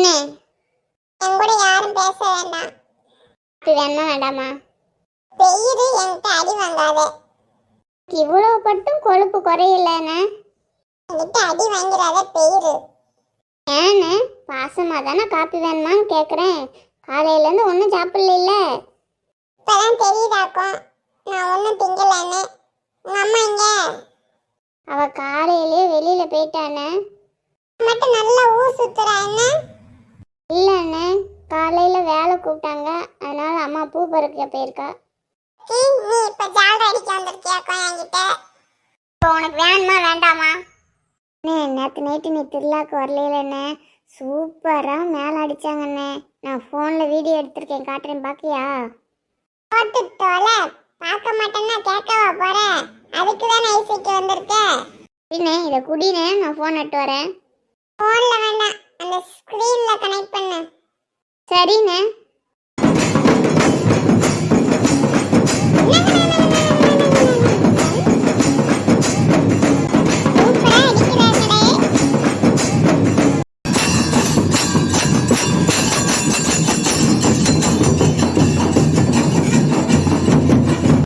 அண்ணே, என் கூட யாரும் பேச வேண்டாம். அப்படி வேணுமா வேண்டாமா? பெயிரு என்கிட்ட அடி வாங்காத. இவ்வளவு பட்டும் கொழுப்பு குறையிலண்ணே. என்கிட்ட அடி வாங்கிறாத பெயிரு. ஏன்னு பாசமா தானே காப்பி வேணுமான்னு கேட்குறேன். காலையிலேருந்து ஒன்றும் சாப்பிடல. இப்போதான் தெரியுதாக்கும் நான் ஒன்றும் திங்கலன்னு. உங்கள் அம்மா இங்க? அவள் காலையிலே வெளியில் போயிட்டானே. மட்டும் நல்லா ஊர் சுத்துறா என்ன? இல்லைண்ணே, காலையில் வேலை கூப்பிட்டாங்க, அதனால அம்மா பூ பறிக்க போயிருக்கா. நீ இப்போ ஜால்ரா அடிக்க வந்திருக்கியாக்கும் என்கிட்ட. இப்போ உனக்கு வேணுமா வேண்டாமா? நேற்று நீ திருவிழாக்கு வரலையிலண்ணே. சூப்பராக மேலே அடித்தாங்கண்ணே. நான் ஃபோனில் வீடியோ எடுத்திருக்கேன், காட்டுறேன், பார்க்கியா? போட்டுட்டோல பார்க்க மாட்டேன்னா கேட்கவா போகிறேன்? அதுக்கு தான் ஐஸ் வைக்க வந்திருக்கேன். இன்னே இதை குடினே, நான் ஃபோன் எடுத்து வரேன். ஃபோனில் வேண்டாம், அந்த ஸ்க்ரீனில் கனெக்ட் பண்ணு. சரிண்ணே.